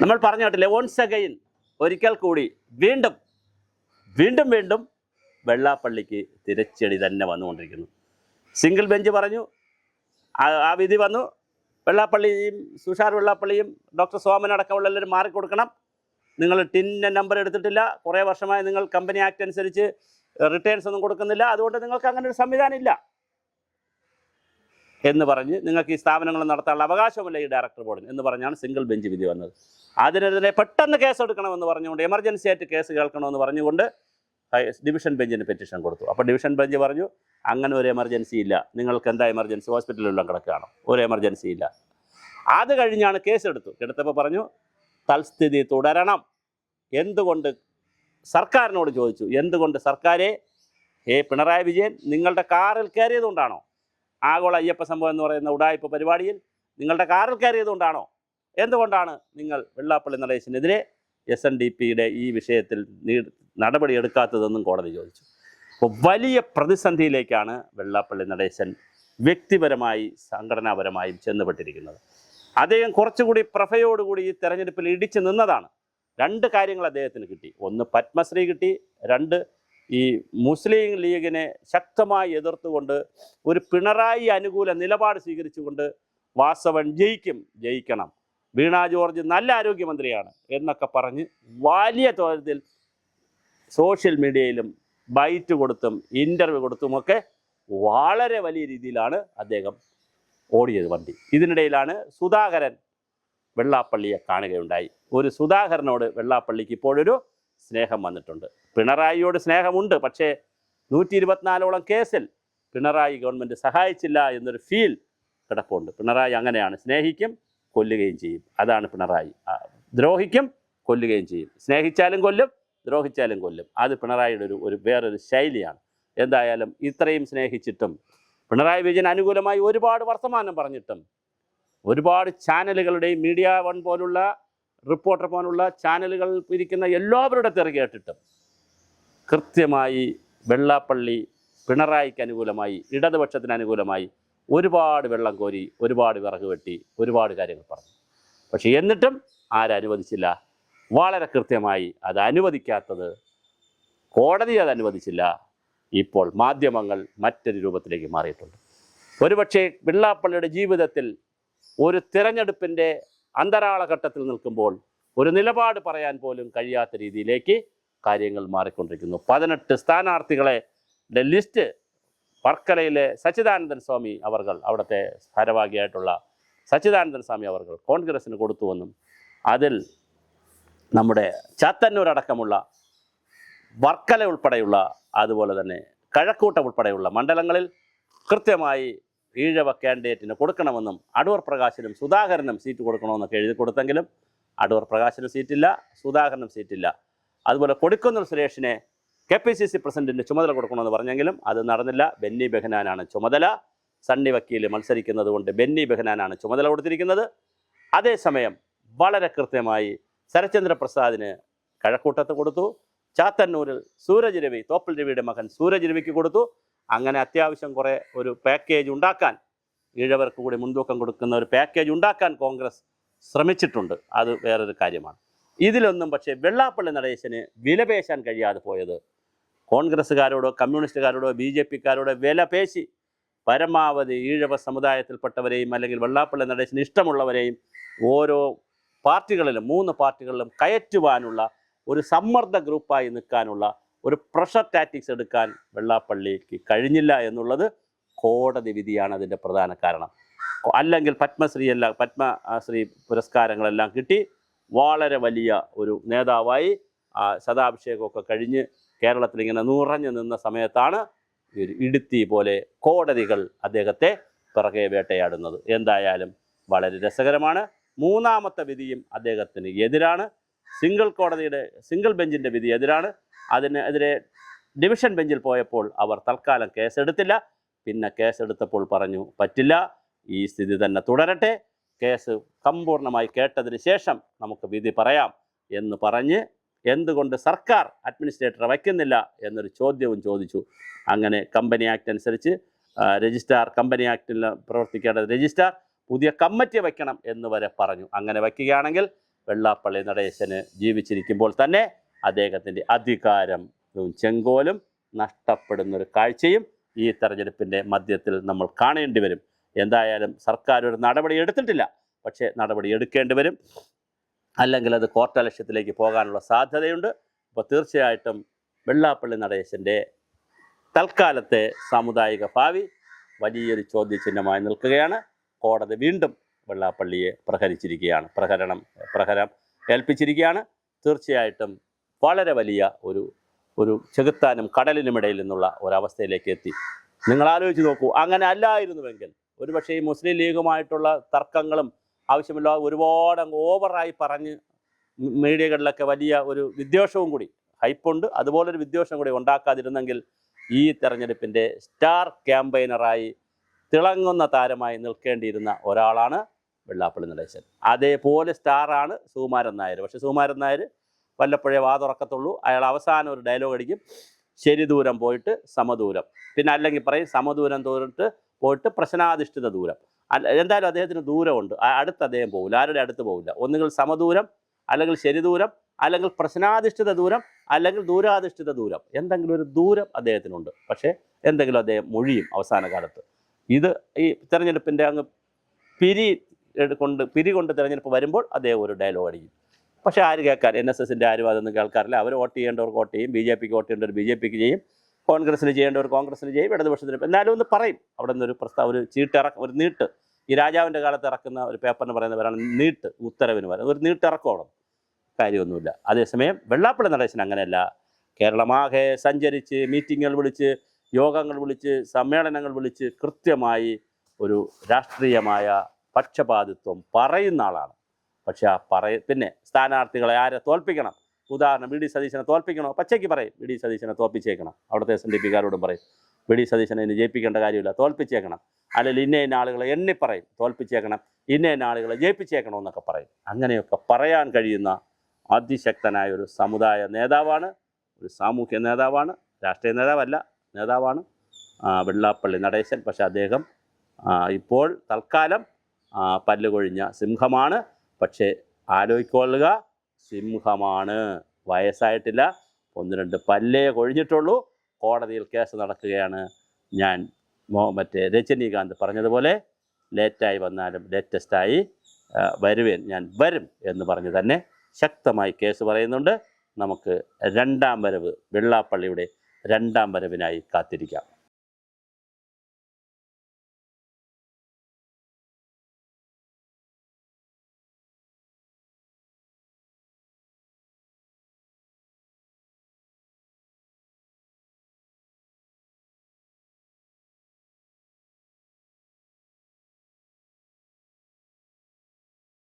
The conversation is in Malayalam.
നമ്മൾ പറഞ്ഞു കേട്ടില്ലേ, വൺസ് അഗൈൻ, ഒരിക്കൽ കൂടി വീണ്ടും വീണ്ടും വീണ്ടും വെള്ളാപ്പള്ളിക്ക് തിരച്ചടി തന്നെ വന്നുകൊണ്ടിരിക്കുന്നു. സിംഗിൾ ബെഞ്ച് പറഞ്ഞു, ആ വിധി വന്നു, വെള്ളാപ്പള്ളിയും തുഷാർ വെള്ളാപ്പള്ളിയും ഡോക്ടർ സോമൻ അടക്കമുള്ള എല്ലാവരും മാറിക്കൊടുക്കണം. നിങ്ങൾ ടിൻ്റെ നമ്പർ എടുത്തിട്ടില്ല, കുറേ വർഷമായി നിങ്ങൾ കമ്പനി ആക്ട് അനുസരിച്ച് റിട്ടേൺസ് ഒന്നും കൊടുക്കുന്നില്ല, അതുകൊണ്ട് നിങ്ങൾക്ക് അങ്ങനെ ഒരു സംവിധാനം ഇല്ല എന്ന് പറഞ്ഞ് നിങ്ങൾക്ക് ഈ സ്ഥാപനങ്ങൾ നടത്താനുള്ള അവകാശമില്ല ഈ ഡയറക്ടർ ബോർഡിന് എന്ന് പറഞ്ഞാണ് സിംഗിൾ ബെഞ്ച് വിധി വന്നത്. അതിനെതിരെ പെട്ടെന്ന് കേസ് എടുക്കണമെന്ന് പറഞ്ഞുകൊണ്ട്, എമർജൻസി ആയിട്ട് കേസ് കേൾക്കണമെന്ന് പറഞ്ഞുകൊണ്ട് ഡിവിഷൻ ബെഞ്ചിന് പെറ്റീഷൻ കൊടുത്തു. അപ്പോൾ ഡിവിഷൻ ബെഞ്ച് പറഞ്ഞു, അങ്ങനെ ഒരു എമർജൻസി ഇല്ല, നിങ്ങൾക്ക് എന്താ എമർജൻസി, ഹോസ്പിറ്റലിലെല്ലാം കിടക്കുകയാണോ, ഒരു എമർജൻസി ഇല്ല. അത് കഴിഞ്ഞാണ് കേസ് എടുത്തപ്പോൾ പറഞ്ഞു തൽസ്ഥിതി തുടരണം. എന്തുകൊണ്ട് സർക്കാരിനോട് ചോദിച്ചു, എന്തുകൊണ്ട് സർക്കാരെ പിണറായി വിജയൻ നിങ്ങളുടെ കാറിൽ കയറിയതുകൊണ്ടാണോ, ആഗോള അയ്യപ്പ സംഭവം എന്ന് പറയുന്ന ഉഡായിപ്പ് പരിപാടിയിൽ നിങ്ങളുടെ കാറിൽ കയറിയതുകൊണ്ടാണോ, എന്തുകൊണ്ടാണ് നിങ്ങൾ വെള്ളാപ്പള്ളി നടേശനെതിരെ SNDPയുടെ ഈ വിഷയത്തിൽ നടപടി എടുക്കാത്തതെന്നും കോടതി ചോദിച്ചു. അപ്പോൾ വലിയ പ്രതിസന്ധിയിലേക്കാണ് വെള്ളാപ്പള്ളി നടേശൻ വ്യക്തിപരമായി സംഘടനാപരമായും ചെന്നുപെട്ടിരിക്കുന്നത്. അദ്ദേഹം കുറച്ചുകൂടി പ്രഭയോടുകൂടി ഈ തെരഞ്ഞെടുപ്പിൽ ഇടിച്ചു നിന്നതാണ്. 2 കാര്യങ്ങൾ അദ്ദേഹത്തിന് കിട്ടി. ഒന്ന് പത്മശ്രീ കിട്ടി, 2 ഈ മുസ്ലിം ലീഗിനെ ശക്തമായി എതിർത്തുകൊണ്ട് ഒരു പിണറായി അനുകൂല നിലപാട് സ്വീകരിച്ചുകൊണ്ട് വാസവൻ ജയിക്കണം, വീണ ജോർജ് നല്ല ആരോഗ്യമന്ത്രിയാണ് എന്നൊക്കെ പറഞ്ഞ് വലിയ തോതിൽ സോഷ്യൽ മീഡിയയിലും ബൈറ്റ് കൊടുത്തും ഇൻ്റർവ്യൂ കൊടുത്തുമൊക്കെ വളരെ വലിയ രീതിയിലാണ് അദ്ദേഹം ഓടിയത് വണ്ടി. ഇതിനിടയിലാണ് സുധാകരൻ വെള്ളാപ്പള്ളിയെ കാണുകയുണ്ടായി. ഒരു സുധാകരനോട് വെള്ളാപ്പള്ളിക്ക് ഇപ്പോഴൊരു സ്നേഹം വന്നിട്ടുണ്ട്. പിണറായിയോട് സ്നേഹമുണ്ട്, പക്ഷേ 124ഓളം കേസിൽ പിണറായി ഗവൺമെൻറ് സഹായിച്ചില്ല എന്നൊരു ഫീൽ കിടപ്പുണ്ട്. പിണറായി അങ്ങനെയാണ്, സ്നേഹിക്കും കൊല്ലുകയും ചെയ്യും. അതാണ് പിണറായി, ദ്രോഹിക്കും കൊല്ലുകയും ചെയ്യും. സ്നേഹിച്ചാലും കൊല്ലും, ദ്രോഹിച്ചാലും കൊല്ലും. അത് പിണറായിയുടെ ഒരു വേറൊരു ശൈലിയാണ്. എന്തായാലും ഇത്രയും സ്നേഹിച്ചിട്ടും പിണറായി വിജയൻ അനുകൂലമായി ഒരുപാട് വർത്തമാനം പറഞ്ഞിട്ടും ഒരുപാട് ചാനലുകളുടെയും മീഡിയ വൺ പോലുള്ള റിപ്പോർട്ടർ പോലുള്ള ചാനലുകൾ ഇരിക്കുന്ന എല്ലാവരുടെ തെറി കേട്ടിട്ടും കൃത്യമായി വെള്ളാപ്പള്ളി പിണറായിക്ക് അനുകൂലമായി, ഇടതുപക്ഷത്തിന് അനുകൂലമായി ഒരുപാട് വെള്ളം കോരി, ഒരുപാട് വിറക് വെട്ടി, ഒരുപാട് കാര്യങ്ങൾ പറഞ്ഞു. പക്ഷേ എന്നിട്ടും ആരനുവദിച്ചില്ല. വളരെ കൃത്യമായി അത് അനുവദിക്കാത്തത് കോടതി, അത് അനുവദിച്ചില്ല. ഇപ്പോൾ മാധ്യമങ്ങൾ മറ്റൊരു രൂപത്തിലേക്ക് മാറിയിട്ടുണ്ട്. ഒരുപക്ഷെ വെള്ളാപ്പള്ളിയുടെ ജീവിതത്തിൽ ഒരു തിരഞ്ഞെടുപ്പിൻ്റെ അന്തരാളഘട്ടത്തിൽ നിൽക്കുമ്പോൾ ഒരു നിലപാട് പറയാൻ പോലും കഴിയാത്ത രീതിയിലേക്ക് കാര്യങ്ങൾ മാറിക്കൊണ്ടിരിക്കുന്നു. 18 സ്ഥാനാർത്ഥികളെ ലിസ്റ്റ് വർക്കലയിലെ സച്ചിദാനന്ദൻ സ്വാമി അവർകൾ, അവിടുത്തെ ഭാരവാഹിയായിട്ടുള്ള സച്ചിദാനന്ദൻ സ്വാമി അവർകൾ കോൺഗ്രസ്സിന് കൊടുത്തുവെന്നും അതിൽ നമ്മുടെ ചാത്തന്നൂരടക്കമുള്ള വർക്കല ഉൾപ്പെടെയുള്ള, അതുപോലെ തന്നെ കഴക്കൂട്ടം ഉൾപ്പെടെയുള്ള മണ്ഡലങ്ങളിൽ കൃത്യമായി ഈഴവ കാൻഡിഡേറ്റിന് കൊടുക്കണമെന്നും അടൂർ പ്രകാശിനും സുധാകരനും സീറ്റ് കൊടുക്കണമെന്നൊക്കെ എഴുതി കൊടുത്തെങ്കിലും അടൂർ പ്രകാശിന് സീറ്റില്ല, സുധാകരനും സീറ്റില്ല. അതുപോലെ കൊടിക്കുന്നിൽ സുരേഷിനെ KPCC പ്രസിഡന്റിന് ചുമതല കൊടുക്കണമെന്ന് പറഞ്ഞെങ്കിലും അത് നടന്നില്ല. ബെന്നി ബെഹനാനാണ് ചുമതല. സണ്ണി വക്കീൽ മത്സരിക്കുന്നത് കൊണ്ട് ബെന്നി ബെഹനാനാണ് ചുമതല കൊടുത്തിരിക്കുന്നത്. അതേസമയം വളരെ കൃത്യമായി ശരത്ചന്ദ്ര പ്രസാദിന് കഴക്കൂട്ടത്ത് കൊടുത്തു. ചാത്തന്നൂരിൽ സൂരജ് രവി, തോപ്പിൽ രവിയുടെ മകൻ സൂരജ് രവിക്ക് കൊടുത്തു. അങ്ങനെ അത്യാവശ്യം കുറേ ഒരു പാക്കേജ് ഉണ്ടാക്കാൻ, ഈഴവർക്ക് കൂടി മുൻതൂക്കം കൊടുക്കുന്ന ഒരു പാക്കേജ് ഉണ്ടാക്കാൻ കോൺഗ്രസ് ശ്രമിച്ചിട്ടുണ്ട്. അത് വേറൊരു കാര്യമാണ്. ഇതിലൊന്നും പക്ഷേ വെള്ളാപ്പള്ളി നടേശന് വിലപേശാൻ കഴിയാതെ പോയത് കോൺഗ്രസ്സുകാരോടോ കമ്മ്യൂണിസ്റ്റുകാരോടോ BJPക്കാരോടോ വിലപേശി പരമാവധി ഈഴവ സമുദായത്തിൽപ്പെട്ടവരെയും അല്ലെങ്കിൽ വെള്ളാപ്പള്ളി നടേശന് ഇഷ്ടമുള്ളവരെയും ഓരോ പാർട്ടികളിലും 3 പാർട്ടികളിലും കയറ്റുവാനുള്ള ഒരു സമ്മർദ്ദ ഗ്രൂപ്പായി നിൽക്കാനുള്ള ഒരു പ്രഷർ ടാറ്റിക്സ് എടുക്കാൻ വെള്ളാപ്പള്ളിക്ക് കഴിഞ്ഞില്ല എന്നുള്ളത് കോടതി വിധിയാണ് അതിൻ്റെ പ്രധാന കാരണം. അല്ലെങ്കിൽ പത്മശ്രീ പുരസ്കാരങ്ങളെല്ലാം കിട്ടി വളരെ വലിയ ഒരു നേതാവായി ശതാഭിഷേകമൊക്കെ കഴിഞ്ഞ് കേരളത്തിൽ ഇങ്ങനെ നിറഞ്ഞു നിന്ന സമയത്താണ് ഒരു ഇടുത്തി പോലെ കോടതികൾ അദ്ദേഹത്തെ പിറകെ വേട്ടയാടുന്നത്. എന്തായാലും വളരെ രസകരമാണ്. 3ാമത്തെ വിധിയും അദ്ദേഹത്തിന് എതിരാണ്. സിംഗിൾ ബെഞ്ചിൻ്റെ വിധി എതിരാണ്. അതിനെതിരെ ഡിവിഷൻ ബെഞ്ചിൽ പോയപ്പോൾ അവർ തൽക്കാലം കേസെടുത്തില്ല. പിന്നെ കേസെടുത്തപ്പോൾ പറഞ്ഞു പറ്റില്ല, ഈ സ്ഥിതി തന്നെ തുടരട്ടെ, കേസ് സമ്പൂർണ്ണമായി കേട്ടതിന് ശേഷം നമുക്ക് വിധി പറയാം എന്ന് പറഞ്ഞ് എന്തുകൊണ്ട് സർക്കാർ അഡ്മിനിസ്ട്രേറ്ററെ വയ്ക്കുന്നില്ല എന്നൊരു ചോദ്യവും ചോദിച്ചു. അങ്ങനെ കമ്പനി ആക്ട് അനുസരിച്ച് കമ്പനി ആക്ടിൽ പ്രവർത്തിക്കേണ്ട രജിസ്ട്രാർ പുതിയ കമ്മിറ്റി വയ്ക്കണം എന്ന് വരെ പറഞ്ഞു. അങ്ങനെ വയ്ക്കുകയാണെങ്കിൽ വെള്ളാപ്പള്ളി നടേശന് ജീവിച്ചിരിക്കുമ്പോൾ തന്നെ അദ്ദേഹത്തിൻ്റെ അധികാരവും ചെങ്കോലും നഷ്ടപ്പെടുന്നൊരു കാഴ്ചയും ഈ തെരഞ്ഞെടുപ്പിൻ്റെ മധ്യത്തിൽ നമ്മൾ കാണേണ്ടി വരും. എന്തായാലും സർക്കാർ ഒരു നടപടി എടുത്തിട്ടില്ല, പക്ഷേ നടപടി എടുക്കേണ്ടി വരും, അല്ലെങ്കിൽ അത് കോർട്ടലക്ഷ്യത്തിലേക്ക് പോകാനുള്ള സാധ്യതയുണ്ട്. അപ്പോൾ തീർച്ചയായിട്ടും വെള്ളാപ്പള്ളി നടേശൻ്റെ തൽക്കാലത്തെ സാമുദായിക ഭാവി വലിയൊരു ചോദ്യചിഹ്നമായി നിൽക്കുകയാണ്. കോടതി വീണ്ടും വെള്ളാപ്പള്ളിയെ പ്രഹരം ഏൽപ്പിച്ചിരിക്കുകയാണ്. തീർച്ചയായിട്ടും വളരെ വലിയ ഒരു ചെകുത്താനും കടലിനുമിടയിൽ നിന്നുള്ള ഒരവസ്ഥയിലേക്ക് എത്തി. നിങ്ങൾ ആലോചിച്ച് നോക്കൂ, അങ്ങനെ അല്ലായിരുന്നുവെങ്കിൽ ഒരുപക്ഷെ ഈ മുസ്ലിം ലീഗുമായിട്ടുള്ള തർക്കങ്ങളും ആവശ്യമില്ലാതെ ഒരുപാട് അങ്ങ് ഓവറായി പറഞ്ഞ് മീഡിയകളിലൊക്കെ വലിയ ഒരു വിദ്വേഷവും കൂടി ഹൈപ്പുണ്ട്, അതുപോലൊരു വിദ്വേഷം കൂടി ഉണ്ടാക്കാതിരുന്നെങ്കിൽ ഈ തെരഞ്ഞെടുപ്പിൻ്റെ സ്റ്റാർ ക്യാമ്പയിനറായി തിളങ്ങുന്ന താരമായി നിൽക്കേണ്ടിയിരുന്ന ഒരാളാണ് വെള്ളാപ്പള്ളി നടേശൻ. അതേപോലെ സ്റ്റാറാണ് സുകുമാരൻ നായർ. പക്ഷേ സുകുമാരൻ നായർ വല്ലപ്പോഴേ വാതുറക്കത്തുള്ളൂ. അയാൾ അവസാനം ഒരു ഡയലോഗ് അടിക്കും, ശരി ദൂരം പോയിട്ട് സമദൂരം, പിന്നെ അല്ലെങ്കിൽ പറയും സമദൂരം പോയിട്ട് പ്രശ്നാധിഷ്ഠിത ദൂരം. എന്തായാലും അദ്ദേഹത്തിന് ദൂരമുണ്ട്, അടുത്ത് അദ്ദേഹം പോകില്ല, ആരുടെ അടുത്ത് പോകില്ല. ഒന്നുകിൽ സമദൂരം, അല്ലെങ്കിൽ ശരി ദൂരം, അല്ലെങ്കിൽ പ്രശ്നാധിഷ്ഠിത ദൂരം, അല്ലെങ്കിൽ ദൂരാധിഷ്ഠിത ദൂരം. എന്തെങ്കിലും ഒരു ദൂരം അദ്ദേഹത്തിനുണ്ട്. പക്ഷേ എന്തെങ്കിലും അദ്ദേഹം മൊഴിയും അവസാന കാലത്ത്. ഇത് ഈ തെരഞ്ഞെടുപ്പിൻ്റെ അങ്ങ് പിരി കൊണ്ട് തെരഞ്ഞെടുപ്പ് വരുമ്പോൾ അദ്ദേഹം ഒരു ഡയലോഗ് അടിക്കും. പക്ഷേ ആര് കേൾക്കാൻ? NSSൻ്റെ ആരും അതൊന്നും കേൾക്കാറില്ല. അവർ വോട്ട് ചെയ്യേണ്ടവർക്ക് വോട്ട് ചെയ്യും, BJPക്ക് വോട്ട് ചെയ്യേണ്ടവർ BJPക്ക് ചെയ്യും, കോൺഗ്രസ്സിന് ചെയ്യേണ്ടവർ കോൺഗ്രസ്സിന് ചെയ്യും, ഇടതുപക്ഷത്തിന്. എന്നാലും ഒന്ന് പറയും, അവിടെ നിന്നൊരു ഒരു ഒരു നീട്ട്, ഈ രാജാവിൻ്റെ കാലത്ത് ഇറക്കുന്ന ഒരു പേപ്പറിന് പറയുന്നവരാണ് നീട്ട്, ഉത്തരവിന് പറയുന്നത് ഒരു നീട്ടിറക്കമാണ്, കാര്യമൊന്നുമില്ല. അതേസമയം വെള്ളാപ്പള്ളി നടേശൻ അങ്ങനെയല്ല. കേരളമാകെ സഞ്ചരിച്ച് മീറ്റിങ്ങുകൾ വിളിച്ച്, യോഗങ്ങൾ വിളിച്ച്, സമ്മേളനങ്ങൾ വിളിച്ച് കൃത്യമായി ഒരു രാഷ്ട്രീയമായ പക്ഷപാതിത്വം പറയുന്ന ആളാണ്. പക്ഷേ പിന്നെ സ്ഥാനാർത്ഥികളെ ആരെ തോൽപ്പിക്കണം, ഉദാഹരണം VD സതീശനെ തോൽപ്പിക്കണോ, പച്ചയ്ക്ക് പറയും VD സതീശനെ തോൽപ്പിച്ചേക്കണം. അവിടുത്തെ SNDPക്കാരോടും പറയും VD സതീശനെ ഇനി ജയിപ്പിക്കേണ്ട കാര്യമില്ല, തോൽപ്പിച്ചേക്കണം. അല്ലെങ്കിൽ ഇന്ന ആളുകളെ എണ്ണിപ്പറയും, തോൽപ്പിച്ചേക്കണം, ഇന്ന ആളുകളെ ജയിപ്പിച്ചേക്കണമെന്നൊക്കെ പറയും. അങ്ങനെയൊക്കെ പറയാൻ കഴിയുന്ന അതിശക്തനായ ഒരു സമുദായ നേതാവാണ്, ഒരു സാമൂഹ്യ നേതാവാണ്, രാഷ്ട്രീയ നേതാവാണ് വെള്ളാപ്പള്ളി നടേശൻ. പക്ഷെ അദ്ദേഹം ഇപ്പോൾ തൽക്കാലം പല്ലുകൊഴിഞ്ഞ സിംഹമാണ്. പക്ഷേ ആലോചിക്കൊള്ളുക, സിംഹമാണ്, വയസ്സായിട്ടില്ല, 1-2 പല്ലേ കൊഴിഞ്ഞിട്ടുള്ളൂ. കോടതിയിൽ കേസ് നടക്കുകയാണ്. ഞാൻ രജനീകാന്ത് പറഞ്ഞതുപോലെ ലേറ്റായി വന്നാലും ലേറ്റസ്റ്റായി വരുവേൻ, ഞാൻ വരും എന്ന് പറഞ്ഞ് തന്നെ ശക്തമായി കേസ് പറയുന്നുണ്ട്. നമുക്ക് രണ്ടാം വരവ്, വെള്ളാപ്പള്ളിയുടെ രണ്ടാം വരവിനായി കാത്തിരിക്കാം.